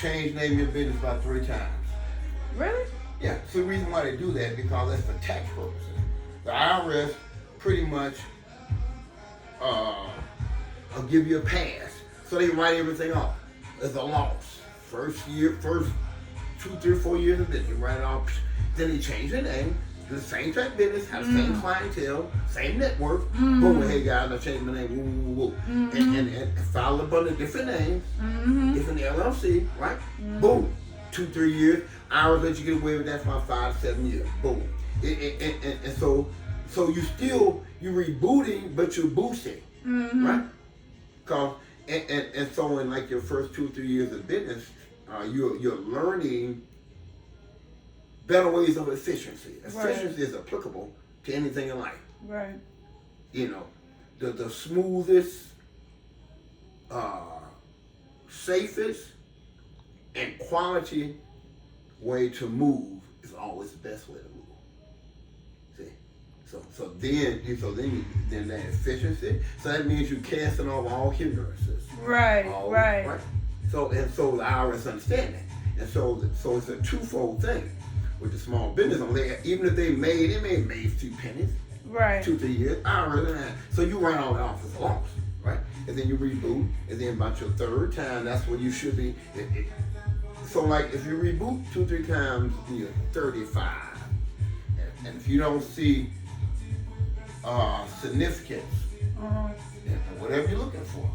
change name of your business about 3 times. Really? Yeah. So the reason why they do that because that's for tax purposes. The IRS pretty much will give you a pass, so they write everything off as a loss. First 2, 3, 4 years of business, you write it off. Then they change their name, do the same type of business, have the same clientele, same network. Boom, hey guys, I changed my name. Woo, woo, woo. And file up under different names, different LLC, right? Boom, 2, 3 years. IRS let you get away with that for about 5 to 7 years. Boom. And so you rebooting, but you're boosting, right? Cause and so in like your first 2 or 3 years of business, you're learning better ways of efficiency. Efficiency is applicable to anything in life. Right. You know, the smoothest, safest, and quality way to move is always the best way to move. See, so then that efficiency. So that means you're casting off all hindrances. Right. Right. So the IRS understand that, and so it's a twofold thing with the small business owner. Even if they made a few pennies, right, 2, 3 years, IRS. So you write all that off as a loss, right? And then you reboot, and then about your 3rd time, that's when you should be. So like if you reboot 2, 3 times, you're 35, and if you don't see significance in whatever you're looking for,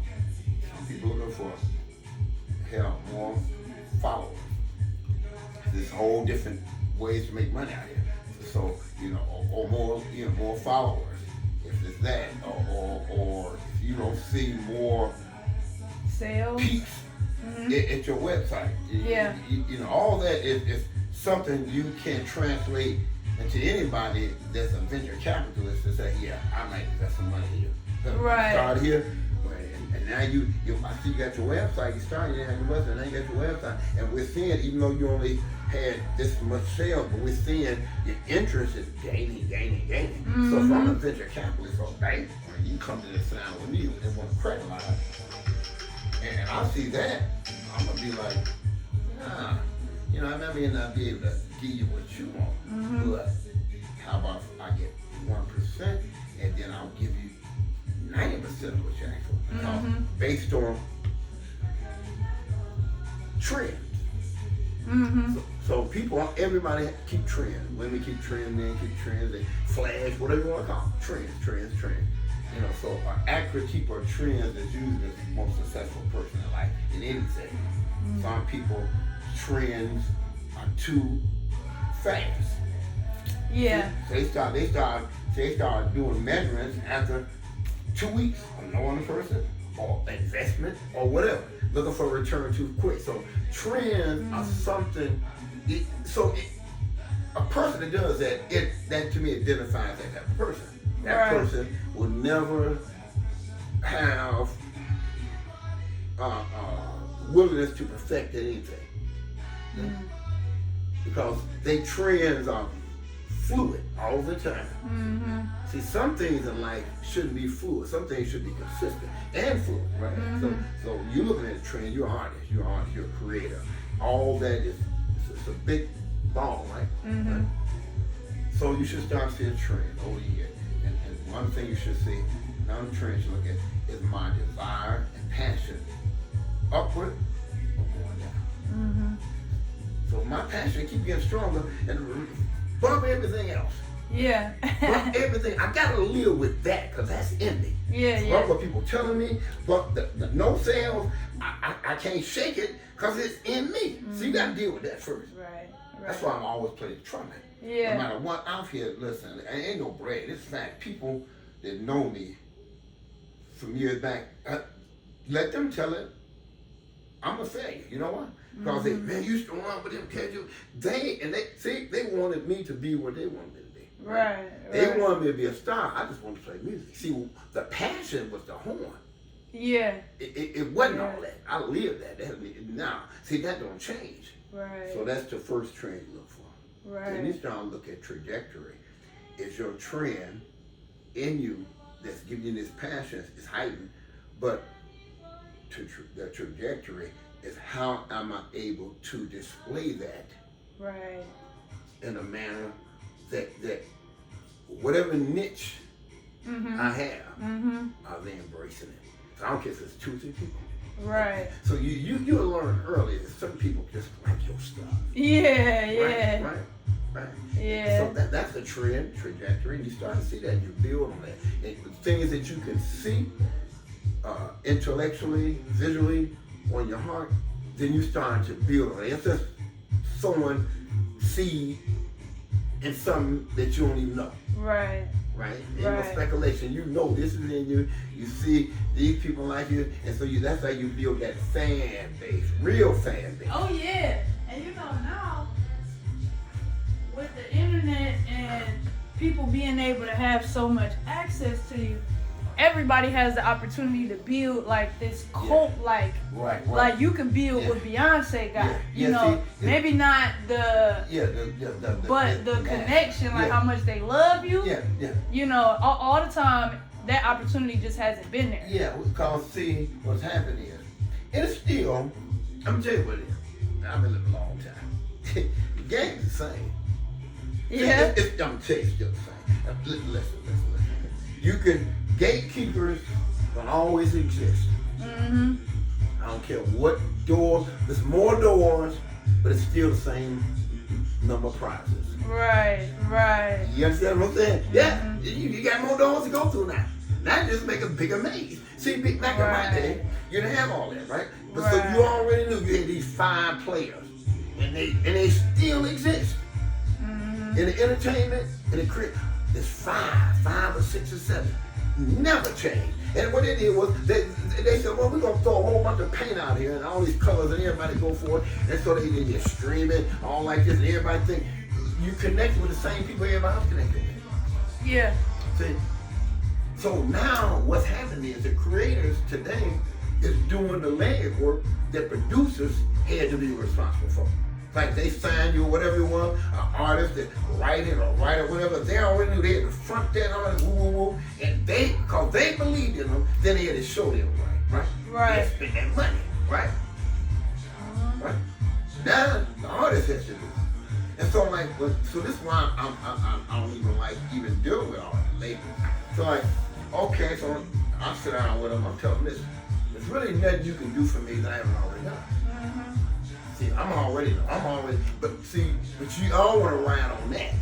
some people looking for more followers. There's whole different ways to make money out here. So or more followers. If it's that, or if you don't see more sales, peaks at your website. All that is something you can translate into anybody that's a venture capitalist to say, yeah, I might invest some money here. Right. Start here, and now I see you got your website. You started, you had your website, now you got your website, and we're seeing, even though you only had this much sales, but we're seeing your interest is gaining. So if I'm a venture capitalist or a bank, you come to this sign with me and want a credit line, and I see that, I'm gonna be like, I may not be able to give you what you want, but how about if I get 1% and then I'll give you 90% of what you ask for, based on trends. So everybody keep trends. Women keep trends, men keep trends, they flash, whatever you want to call them. Trends. So an accurate keeper of trends is usually the most successful person in life in anything. Some people, trends are too fast. Yeah. They start doing measurements after 2 weeks of knowing the person or investment or whatever, looking for a return too quick. So trends are something. A person that does that to me identifies that type of person. That person will never have willingness to perfect anything, because they trends are fluid all the time. See, some things in life shouldn't be fluid. Some things should be consistent and fluid, right? So you're looking at a trend. You're an artist. You're a creator. All that is it's a big ball, right? Right? So you should start seeing trends over the years. And one thing you should see, another trend you look at, is my desire and passion upward or going down. So my passion keep getting stronger and bump everything else. Yeah. Bump everything. I gotta live with that because that's in me. Yeah. What people telling me, but the no sales, I can't shake it because it's in me. So you gotta deal with that first. Right. That's why I'm always playing the trumpet. Yeah. No matter what I'm here, listen, I ain't no bread. It's fact. People that know me from years back, let them tell it. I'm a failure. You know why? Because they, man, you used to run with them kids. They wanted me to be where they wanted me to be. Right. They wanted me to be a star. I just wanted to play music. See, the passion was the horn. Yeah. It wasn't all that. I lived that. Now, see, that don't change. Right. So that's the first trend you look for. Right. Then you start to look at trajectory. Is your trend in you that's giving you this passion is heightened, but the trajectory is how am I able to display that Right. in a manner that whatever niche I have, are they embracing it? So I don't care if it's 2 or 3 people. Right. So you'll learn earlier that certain people just like your stuff. Yeah, yeah. Right. Yeah. So that's the trajectory, and you start to see that. You build on that. And the things that you can see intellectually, visually, on your heart, then you start to build on it. It's just someone see in something that you don't even know. Right. Right? Ain't no speculation. You know this is in you. You see these people like you, and so that's how you build that fan base, real fan base. Oh yeah, and you know now with the internet and people being able to have so much access to you, everybody has the opportunity to build like this cult, like you can build what Beyonce got. You know, see, maybe not the but the connection, like how much they love you. You know, all the time that opportunity just hasn't been there. Yeah, because see what's happening is, and it's still, I'm gonna tell you what it is. I've been living a long time. The game's the same. Yeah. I'm gonna tell you it's still the same. Listen. You can. Gatekeepers will always exist. I don't care what door. There's more doors, but it's still the same number of prizes. Right. You understand what I'm saying? Yeah. You got more doors to go through now. Now just make a bigger maze. See, back in my day, you didn't have all that, right? But so you already knew you had these 5 players, and they still exist. In the entertainment, in the crib, there's 5 or 6 or 7. Never changed. And what they did was they said, well, we're gonna throw a whole bunch of paint out here and all these colors and everybody go for it. And so they did streaming, all like this, and everybody think you connect with the same people everybody else connected with. Yeah. See? So now what's happening is the creators today is doing the legwork that producers had to be responsible for. Like they signed you or whatever you want, an artist that write it or write it, whatever. They already knew they had to front that artist, and because they believed in them, then they had to show them right. They had to spend that money, right? Right. Now the artist has to do it. And so so this is why I don't even like even dealing with all the labels. So like, okay, so I sit down with them, I'm telling them this. There's really nothing you can do for me that I haven't already done. See, I'm already, but you all want to ride on that.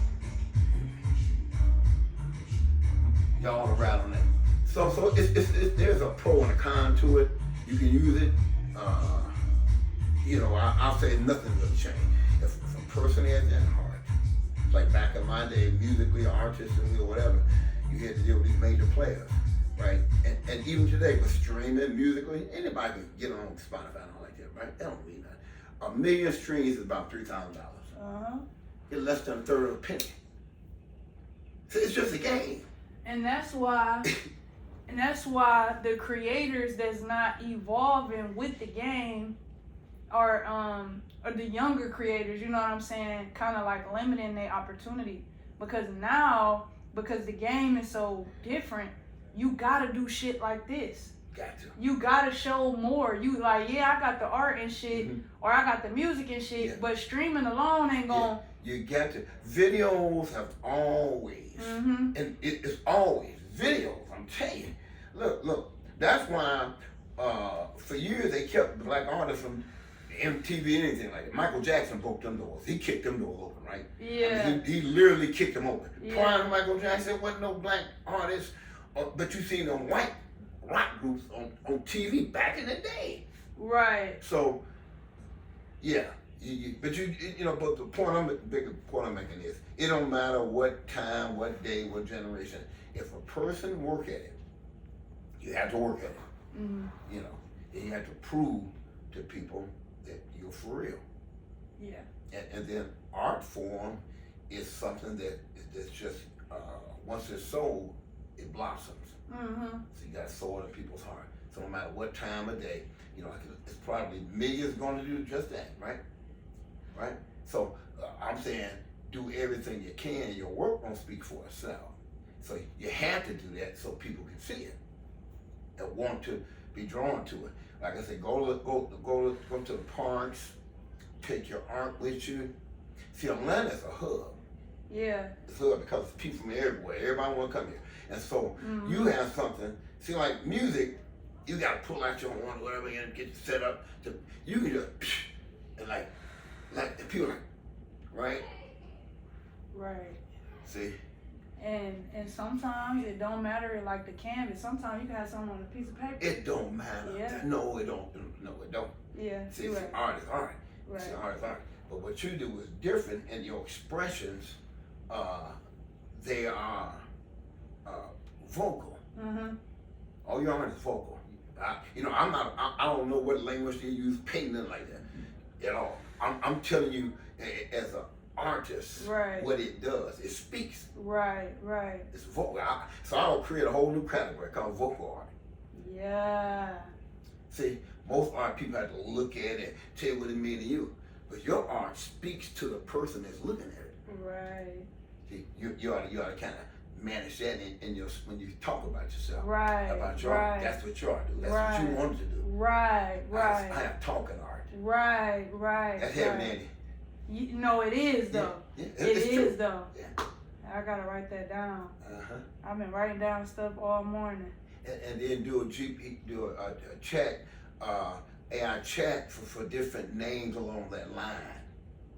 Y'all want to ride on that. So it's there's a pro and a con to it. You can use it. I'll say nothing will change. If a person has that heart, like back in my day, musically, artistically, or whatever, you had to deal with these major players, right? And even today, with streaming, musically, anybody can get on Spotify and all like that, right? They don't mean that. 1 million streams is about $3,000. It's less than a third of a penny. So it's just a game. And that's why the creators that's not evolving with the game are the younger creators, you know what I'm saying, kind of like limiting their opportunity. Because the game is so different, you gotta do shit like this. You gotta show more. You like, I got the art and shit, or I got the music and shit, but streaming alone ain't gonna. You got to. Videos have always, and it's always videos. I'm telling you. Look. That's why for years they kept black artists from MTV, anything like that. Michael Jackson broke them doors. He kicked them doors open, right? Yeah. I mean, he literally kicked them open. Yeah. Prior to Michael Jackson, there wasn't no black artists, but you seen them white rock groups on TV back in the day. Right. So, yeah. But the bigger point I'm making is, it don't matter what time, what day, what generation. If a person work at it, you have to work at it. And you have to prove to people that you're for real. Yeah. And then art form is something that's just once it's sold, it blossoms. So you got to sow it in people's heart. So no matter what time of day, it's probably millions going to do just that, right? Right. So I'm saying, do everything you can. Your work won't speak for itself. So you have to do that so people can see it and want to be drawn to it. Like I said, go to the parks. Take your art with you. See, Atlanta's a hub. Yeah. It's a hub because people from everywhere. Everybody want to come here, and so you have something. See, like music, you got to pull out your horn or whatever and get set up. You can just and like and people like, right? Right. See. And sometimes it don't matter like the canvas. Sometimes you can have something on a piece of paper. It don't matter. Yeah. No, it don't. No, it don't. Yeah. See, Right. art is art. Right. See, art is art. But what you do is different, and your expressions, they are vocal. Mm-hmm. All your art is vocal. I don't know what language they use painting like that at all. I'm telling you, as an artist, Right. what it does, it speaks. Right. Right. It's vocal. So I'll create a whole new category called vocal art. Yeah. See, most art people have to look at it and tell you what it means to you. But your art speaks to the person that's looking at it. Right. See, you ought to kind of manage that in your when you talk about yourself. Right. About your art. That's what your art do. That's what you wanted to do. Right. Right. I have talking art. Right. Right. That's heavy, Andy. No, it is though. Yeah, it is true. though. Yeah. I gotta write that down. Uh-huh. I've been writing down stuff all morning. And then do a chat, AI chat for different names along that line.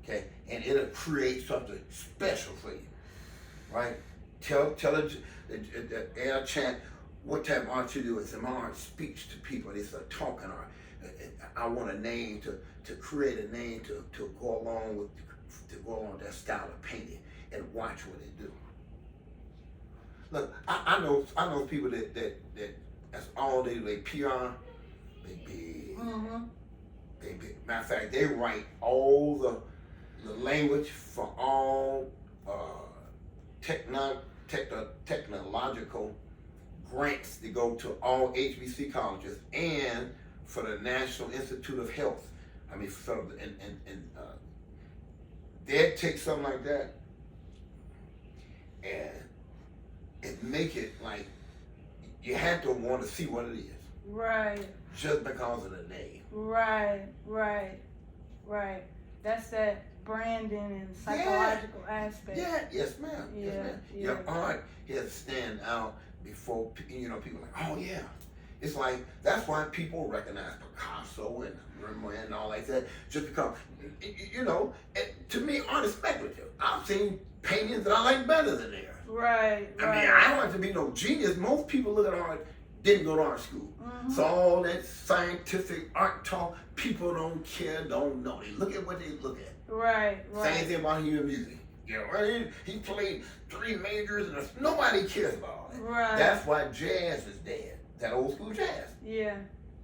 Okay, and it'll create something special for you, right? Tell the AI chat what type of art you do. It's my art speaks to people. It's a talking art. I want a name to create a name to go along with that style of painting and watch what they do. Look, I know people that's all they PR, they big. Mm-hmm. They big. Matter of fact, they write all the language for all technological grants to go to all HBC colleges and for the National Institute of Health. I mean, they'd take something like that and it make it like you had to want to see what it is. Right. Just because of the name. Right. That's that branding and psychological aspect. Yeah, yes ma'am. Yeah, Yes ma'am. yeah. Your art has to stand out before people like, oh yeah. It's like, that's why people recognize Picasso and Rembrandt and all like that, just because, to me, art is speculative. I've seen paintings that I like better than theirs. Right. I mean, I don't have to be no genius. Most people look at art, didn't go to art school. Mm-hmm. So all that scientific art talk, people don't care, don't know. They look at what they look at. Right. Same thing about human music. He played 3 majors, and nobody cares about all that. Right. That's why jazz is dead. That old school jazz. Yeah.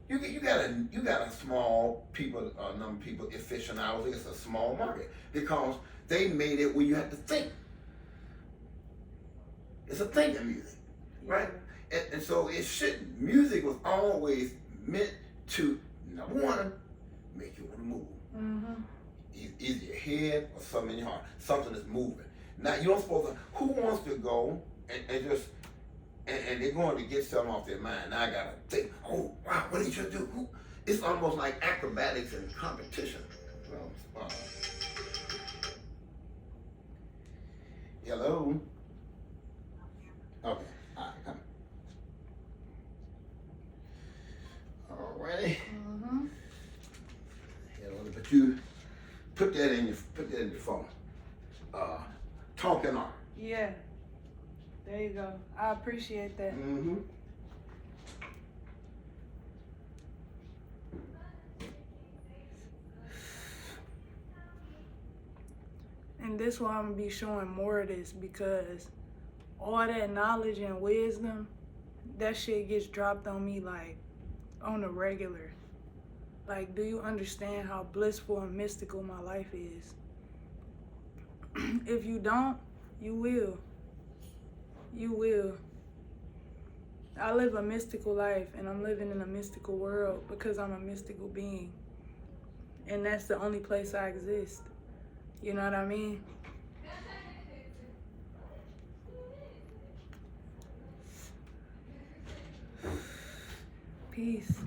You got a small number of people aficionados. It's a small market because they made it where you have to think. It's a thinking music, right? And so it shouldn't. Music was always meant to, number one, make you want to move. Mm-hmm. Either your head or something in your heart. Something that's moving. Now, you don't supposed to, who wants to go and just, and they're going to get something off their mind. Now I got to think, oh, wow, what did you do? It's almost like acrobatics and competition. Hello? Okay, all right, come. Alrighty. Mm-hmm. But you put that in your phone. Talking art. Yeah. There you go. I appreciate that. Mm-hmm. And this why I'm gonna be showing more of this, because all that knowledge and wisdom, that shit gets dropped on me like on a regular. Like, do you understand how blissful and mystical my life is? If you don't, you will. You will. I live a mystical life, and I'm living in a mystical world because I'm a mystical being. And that's the only place I exist. You know what I mean? Peace.